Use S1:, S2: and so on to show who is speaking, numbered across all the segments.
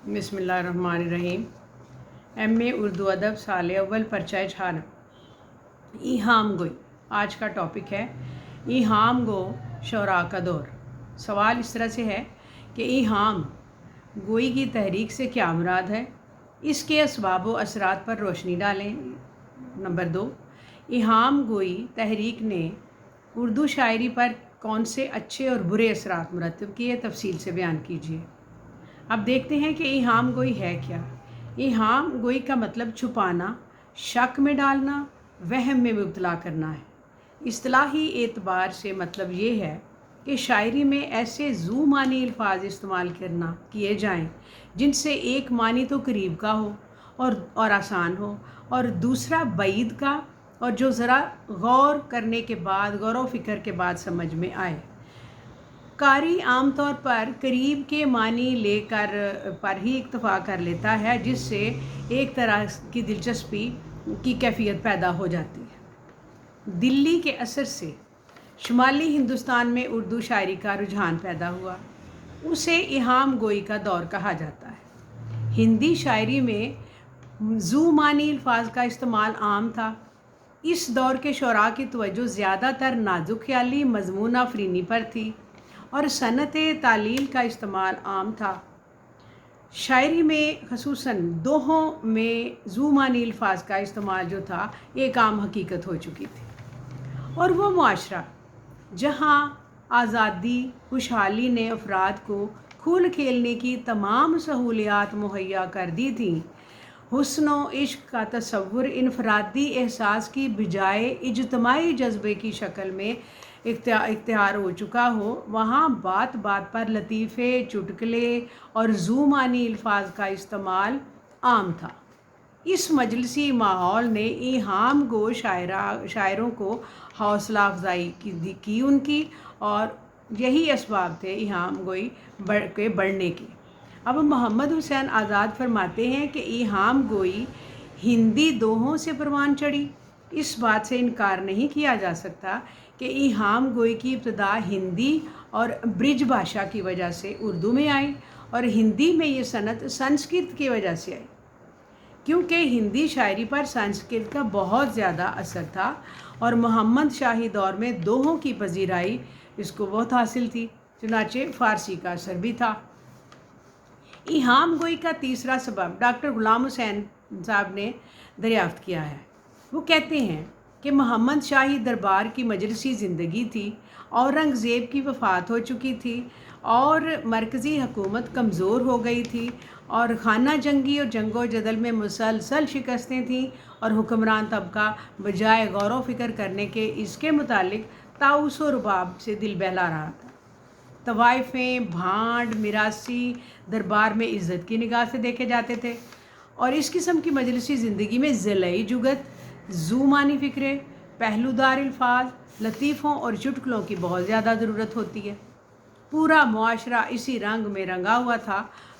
S1: बिस्मिल्लाहिर्रहमानिर्रहीम। एम.ए. उर्दू अदब साल अव्वल पर्चा 18। ईहाम गोई आज का टॉपिक है। ईहाम गो शौरा का दौर। सवाल इस तरह से है कि ईहाम गोई की तहरीक से क्या मुराद है, इसके असबाब व असरात पर रोशनी डालें। नंबर 2, ईहाम गोई तहरीक ने उर्दू शायरी पर कौन से अच्छे और बुरे असरात मुरतब किए, तफसील से बयान कीजिए। अब देखते हैं कि ईहाम गोई है क्या। ईहाम गोई का मतलब छुपाना, शक में डालना, वहम में मुब्तला करना है। इस्तिलाही एतबार से मतलब ये है कि शायरी में ऐसे ज़ू मानी अल्फाज इस्तेमाल किए जाएं जिनसे एक मानी तो करीब का हो और आसान हो, और दूसरा बईद का, और जो ज़रा गौर करने के बाद, गौर व फिक्र के बाद समझ में आए। कारी आमतौर पर करीब के मानी लेकर पर ही इक्तफ़ा कर लेता है, जिससे एक तरह की दिलचस्पी की कैफियत पैदा हो जाती है। दिल्ली के असर से शुमाली हिंदुस्तान में उर्दू शायरी का रुझान पैदा हुआ, उसे ईहाम गोई का दौर कहा जाता है। हिंदी शायरी में ज़ू मानी अल्फाज का इस्तेमाल आम था। इस दौर के शोरा की तवज्जो ज़्यादातर नाजुक ख्याली, मज़मून आफरीनी पर थी और सनत तालील का इस्तेमाल आम था। शायरी में खसूसन दोहों में ज़ू मानी अल्फाज का इस्तेमाल जो था एक आम हकीकत हो चुकी थी, और वो मुआशरा जहाँ आज़ादी खुशहाली ने अफराद को खूल खेलने की तमाम सहूलियात मुहैया कर दी थीं, हुस्न व इश्क का तसव्वुर इनफरादी एहसास की बजाय इज्तमाई जज्बे की शक्ल में इख्तियार हो चुका हो, वहाँ बात बात पर लतीफ़े, चुटकुले और ज़ू मानी अल्फाज का इस्तेमाल आम था। इस मजलिसी माहौल ने ईहाम गो शायरों को हौसला अफजाई की उनकी, और यही असबाब थे ईहाम गोई के बढ़ने के। अब मोहम्मद हुसैन आज़ाद फरमाते हैं कि ईहाम गोई हिंदी दोहों से परवान चढ़ी। इस बात से इनकार नहीं किया जा सकता कि ईहाम गोई की इब्तदा हिंदी और ब्रिज भाषा की वजह से उर्दू में आई, और हिंदी में ये सनत संस्कृत की वजह से आई, क्योंकि हिंदी शायरी पर संस्कृत का बहुत ज़्यादा असर था, और मोहम्मद शाही दौर में दोहों की पजीराई इसको बहुत हासिल थी, चुनाचे फ़ारसी का असर भी था। ईहाम गोई का तीसरा सबब डॉक्टर गुलाम हुसैन साहब ने दरियाफ्त किया है। वो कहते हैं कि मोहम्मद शाही दरबार की मजलिसी ज़िंदगी थी, औरंगज़ेब की वफ़ात हो चुकी थी और मरकज़ी हुकूमत कमज़ोर हो गई थी, और खाना जंगी और जंगो जदल में मुसलसल शिकस्तें थीं, और हुक्मरान तबका बजाय गौर व फिक्र करने के इसके मुतालिक ताउस व रुबाब से दिल बहला रहा था। तवाइफ़ें, भांड, मिरासी दरबार में इज़्ज़त की निगाह से देखे जाते थे, और इस किस्म की मजलिसी ज़िंदगी में ज़िलई जुगत, ज़ू मानी फ़िक्रे, पहलूदार अल्फाज, लतीफ़ों और चुटकुलों की बहुत ज़्यादा ज़रूरत होती है। पूरा मुआशरा इसी रंग में रंगा हुआ था,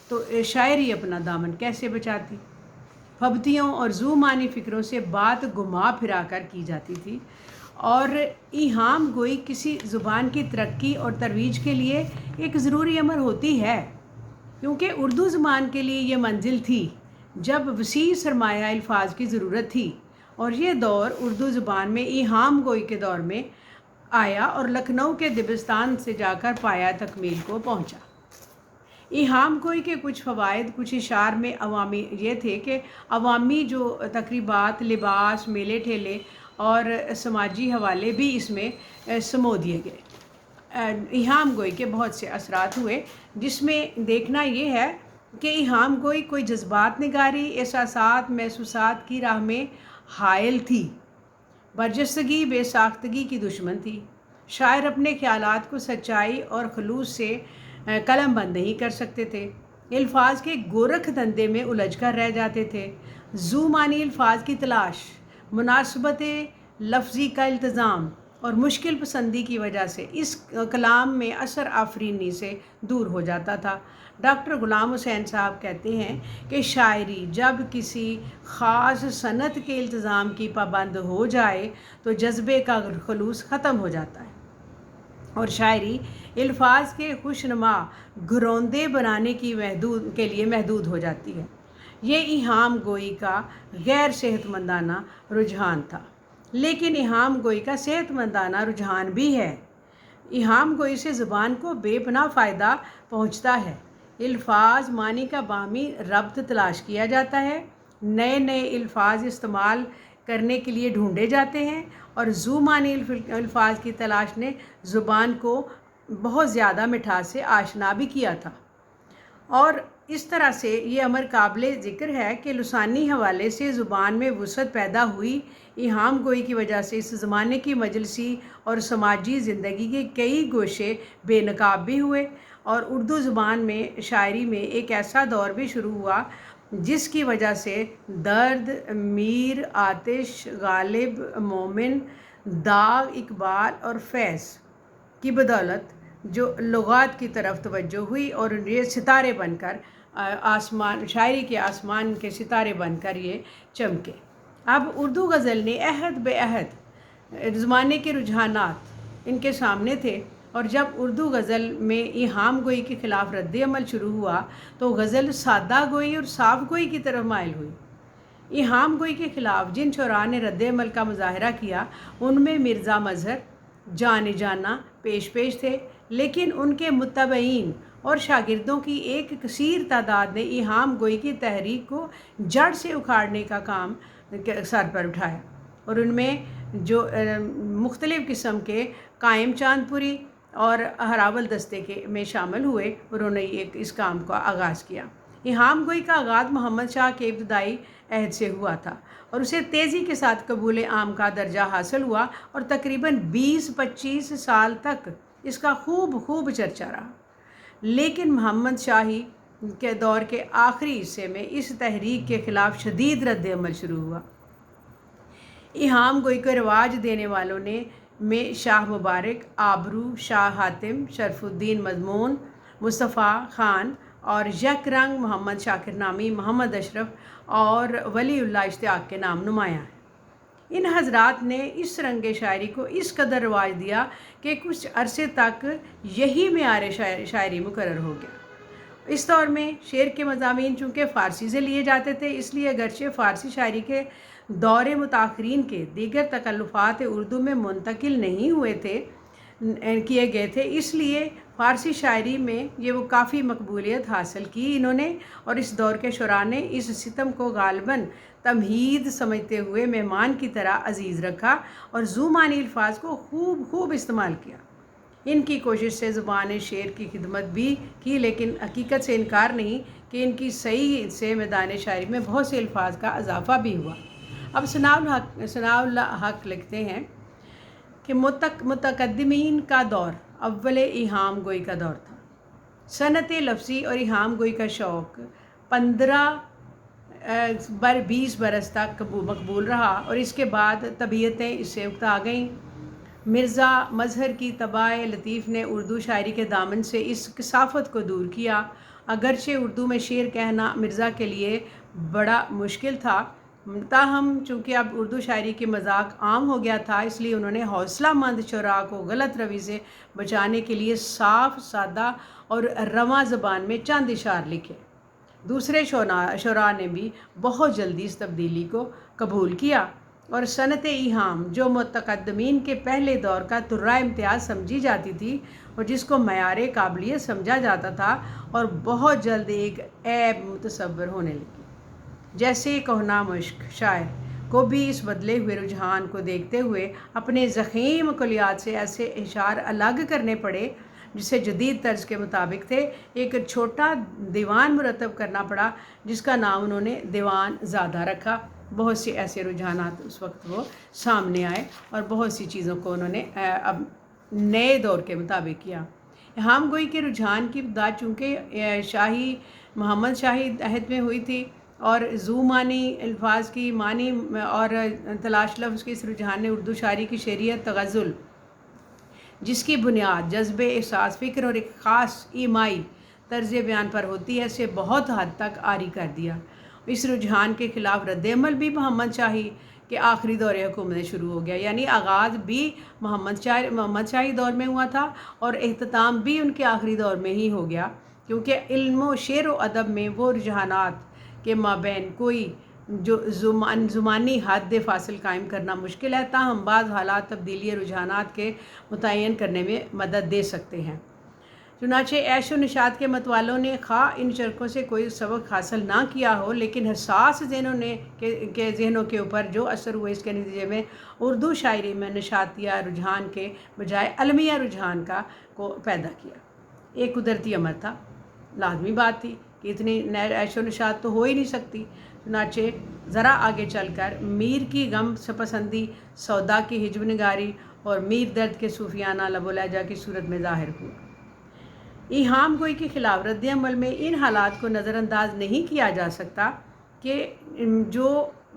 S1: तो शायरी अपना दामन कैसे बचाती। फबतियों और ज़ू मानी फ़िक्रों से बात घुमा फिरा कर की जाती थी, और ईहाम गोई किसी ज़ुबान की तरक्की और तरोीज के लिए एक ज़रूरी अमर होती है, क्योंकि उर्दू ज़ुबान के लिए ये मंजिल थी जब वसी सरमाया अल्फाज की ज़रूरत थी, और ये दौर उर्दू ज़ुबान में ईहाम गोई के दौर में आया और लखनऊ के दिबिस्तान से जाकर पाया तकमील को पहुँचा। ईहाम गोई के कुछ फ़वाइद, कुछ इशार में अवामी ये थे कि अवामी जो तकरीबात, लिबास, मेले ठेले और समाजी हवाले भी इसमें समो दिए गए। ईहाम गोई के बहुत से असरात हुए, जिसमें देखना ये है कि ईहाम गोई कोई जज्बात निगारी, एहसासात, महसूसात की राह में हायल थी, बरजस्तगी, बेसाख्तगी की दुश्मन थी। शायर अपने ख्यालात को सच्चाई और खलूस से कलम बंद नहीं कर सकते थे। अल्फाज के गोरख धंधे में उलझ कर रह जाते थे। ज़ू मानी अल्फाज की तलाश, मुनासबत लफ्ज़ी का इल्तज़ाम और मुश्किल पसंदी की वजह से इस कलाम में असर आफरीनी से दूर हो जाता था। डॉक्टर गुलाम हुसैन साहब कहते हैं कि शायरी जब किसी ख़ास सनत के इल्तज़ाम की पाबंद हो जाए तो जज्बे का खलूस ख़त्म हो जाता है। اور شاعری الفاظ کے خوشنما گھروندے بنانے کے لیے محدود ہو جاتی ہے۔ یہ ایہام گوئی کا غیر صحت مندانہ رجحان تھا، لیکن ایہام گوئی کا صحت مندانہ رجحان بھی ہے۔ ایہام گوئی سے زبان کو بے پناہ فائدہ پہنچتا ہے۔ الفاظ معنی کا باہمی ربط تلاش کیا جاتا ہے، نئے نئے الفاظ استعمال کرنے کے لیے ڈھونڈے جاتے ہیں، اور ذو معنی الفاظ کی تلاش نے زبان کو بہت زیادہ مٹھاس سے آشنا بھی کیا تھا۔ اور اس طرح سے یہ امر قابل ذکر ہے کہ لسانی حوالے سے زبان میں وسعت پیدا ہوئی۔ ایہام گوئی کی وجہ سے اس زمانے کی مجلسی اور سماجی زندگی کے کئی گوشے بے نقاب بھی ہوئے، اور اردو زبان میں شاعری میں ایک ایسا دور بھی شروع ہوا جس کی وجہ سے درد، میر، آتش، غالب، مومن، داغ، اقبال اور فیض کی بدولت جو لغات کی طرف توجہ ہوئی، اور یہ ستارے بن کر شاعری کے آسمان کے ستارے بن کر یہ چمکے۔ اب اردو غزل نے عہد بے عہد زمانے کے رجحانات ان کے سامنے تھے، اور جب اردو غزل میں ایہام گوئی کے خلاف رد عمل شروع ہوا تو غزل سادہ گوئی اور صاف گوئی کی طرف مائل ہوئی۔ ایہام گوئی کے خلاف جن شعراء نے رد عمل کا مظاہرہ کیا ان میں مرزا مظہر، جان جانا پیش تھے، لیکن ان کے متبعین اور شاگردوں کی ایک کثیر تعداد نے ایہام گوئی کی تحریک کو جڑ سے اکھاڑنے کا کام سر پر اٹھایا، اور ان میں جو مختلف قسم کے قائم چاند پوری اور ہراول دستے میں شامل ہوئے، انہوں نے اس کام کا آغاز کیا۔ ایہام گوئی کا آغاز محمد شاہ کے ابتدائی عہد سے ہوا تھا، اور اسے تیزی کے ساتھ قبول عام کا درجہ حاصل ہوا، اور تقریباً 20-25 سال تک اس کا خوب چرچا رہا۔ لیکن محمد شاہی کے دور کے آخری حصے میں اس تحریک کے خلاف شدید رد عمل شروع ہوا۔ ایہام گوئی کو رواج دینے والوں میں شاہ مبارک، آبرو، شاہ حاتم، شرف الدین مضمون، مصطفیٰ خان اور یک رنگ محمد شاکر نامی محمد اشرف اور ولی اللہ اشتیاق کے نام نمایاں ہیں۔ ان حضرات نے اس رنگ شاعری کو اس قدر رواج دیا کہ کچھ عرصے تک یہی معیار شاعری مقرر ہو گیا۔ اس دور میں شعر کے مضامین چونکہ فارسی سے لیے جاتے تھے، اس لیے اگرچہ فارسی شاعری کے دور متاخرین کے دیگر تکلفات اردو میں منتقل نہیں کیے گئے تھے، اس لیے فارسی شاعری میں وہ کافی مقبولیت حاصل کی انہوں نے، اور اس دور کے شعراء نے اس ستم کو غالباً تمہید سمجھتے ہوئے مہمان کی طرح عزیز رکھا اور ذو معنی الفاظ کو خوب استعمال کیا۔ ان کی کوشش سے زبان شعر کی خدمت بھی کی، لیکن حقیقت سے انکار نہیں کہ ان کی صحیح سے میدان شاعری میں بہت سے الفاظ کا اضافہ بھی ہوا۔ اب ثناء اللہ حق لکھتے ہیں کہ متقدمین کا دور اول ایہام گوئی کا دور تھا۔ صنعت لفظی اور ایہام گوئی کا شوق 15-20 برس تک مقبول رہا، اور اس کے بعد طبیعتیں اس سے اکتا گئیں۔ مرزا مظہر کی طبع لطیف نے اردو شاعری کے دامن سے اس کثافت کو دور کیا۔ اگرچہ اردو میں شعر کہنا مرزا کے لیے بڑا مشکل تھا، تاہم چونکہ اب اردو شاعری کے مذاق عام ہو گیا تھا، اس لیے انہوں نے حوصلہ مند شعراء کو غلط روی سے بچانے کے لیے صاف، سادہ اور رواں زبان میں چند اشعار لکھے۔ دوسرے شعراء نے بھی بہت جلدی اس تبدیلی کو قبول کیا، اور صنعت ایہام جو متقدمین کے پہلے دور کا ترہ امتیاز سمجھی جاتی تھی اور جس کو معیار قابلیت سمجھا جاتا تھا، اور بہت جلد ایک عیب متصور ہونے لگی۔ جیسے کہنا مشک شاعر کو بھی اس بدلے ہوئے رجحان کو دیکھتے ہوئے اپنے ضخیم کلیات سے ایسے اشعار الگ کرنے پڑے جسے جدید طرز کے مطابق تھے۔ ایک چھوٹا دیوان مرتب کرنا پڑا جس کا نام انہوں نے دیوان زادہ رکھا۔ بہت سے ایسے رجحانات اس وقت وہ سامنے آئے، اور بہت سی چیزوں کو انہوں نے اب نئے دور کے مطابق کیا۔ ایہام گوئی کے رجحان کی ابتدا چونکہ محمد شاہی عہد میں ہوئی تھی، اور ذو معنی الفاظ کی معنی اور تلاش لفظ کے اس رجحان نے اردو شاعری کی شعریت تغزل، جس کی بنیاد جذبے، احساس، فکر اور ایک خاص ایمائی طرز بیان پر ہوتی ہے، سے بہت حد تک عاری کر دیا، इस रुझान के ख़िलाफ़ रद्द-ए-अमल भी मोहम्मद शाही के आखिरी दौर हुकूमत में शुरू हो गया। यानी आगाज़ भी मोहम्मद शाही दौर में हुआ था और इख्तिताम भी उनके आखिरी दौर में ही हो गया, क्योंकि इल्म व शेर व अदब में वो रुझानात के माबैन कोई जो ज़ुमानी हद फासिल कायम करना मुश्किल है, ताहम बाज़ हालात तब्दीली रुझानात के मुतय्यन करने में मदद दे सकते हैं। चुनाचे ऐश व निशात के मतवालों ने खा इन चरकों से कोई सबक हासिल ना किया हो, लेकिन हसास ज़हनों के ऊपर जो असर हुए, इसके नतीजे में उर्दू शायरी में नशातिया रुझान के बजाय अलमिया रुझान को पैदा किया। एक कुदरती अमर था, लाजमी बात थी कि इतनी ऐश व निशात तो हो ही नहीं सकती। चुनाचे ज़रा आगे चलकर मीर की गम पसंदी, सौदा की हिजब निगारी और मीर दर्द के सूफियाना लबो लहजा की सूरत में ज़ाहिर हुआ। इहाम गोई के ख़िलाफ़ रद्द-ए-अमल में इन हालात को नज़रअंदाज नहीं किया जा सकता कि जो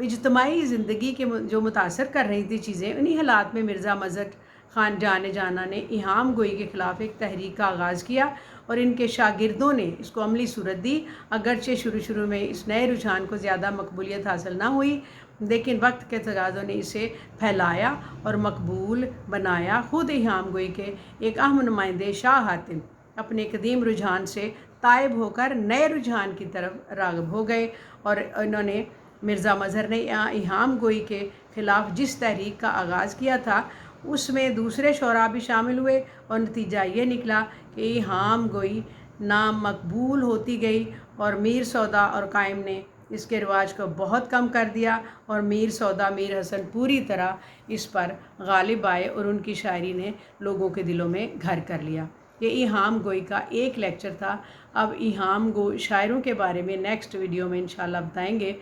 S1: इज्तिमाई ज़िंदगी के जो मुतासर कर रही थी चीज़ें, उन्हीं हालात में मिर्ज़ा मज़हर ख़ान जाना ने इहाम गोई के ख़िलाफ़ एक तहरीक का आगाज़ किया और इनके शागिर्दों ने इसको अमली सूरत दी। अगरचे शुरू में इस नए रुझान को ज़्यादा मकबूलियत हासिल ना हुई, लेकिन वक्त के तकाज़ों ने इसे फैलाया और मकबूल बनाया। ख़ुद इहाम गोई के एक अहम नुमाइंदे शाह हातिम अपने कदीम रुझान से तायब होकर नए रुझान की तरफ राग़िब हो गए और इन्होंने मिर्ज़ा मज़हर ने इहाम गोई के ख़िलाफ़ जिस तहरीक का आगाज़ किया था, उसमें दूसरे शोरा भी शामिल हुए और नतीजा ये निकला कि इहाम गोई नामकबूल होती गई और मीर सौदा और कायम ने इसके रिवाज को बहुत कम कर दिया और मीर सौदा, मीर हसन पूरी तरह इस पर गालिब आए और उनकी शायरी ने लोगों के दिलों में घर कर लिया। ये इहाम गोई का एक लेक्चर था। अब इहाम गोई शायरों के बारे में नेक्स्ट वीडियो में इंशाल्लाह बताएंगे।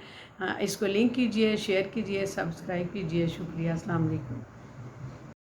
S1: इसको लिंक कीजिए, शेयर कीजिए, सब्सक्राइब कीजिए। शुक्रिया। अस्सलाम वालेकुम।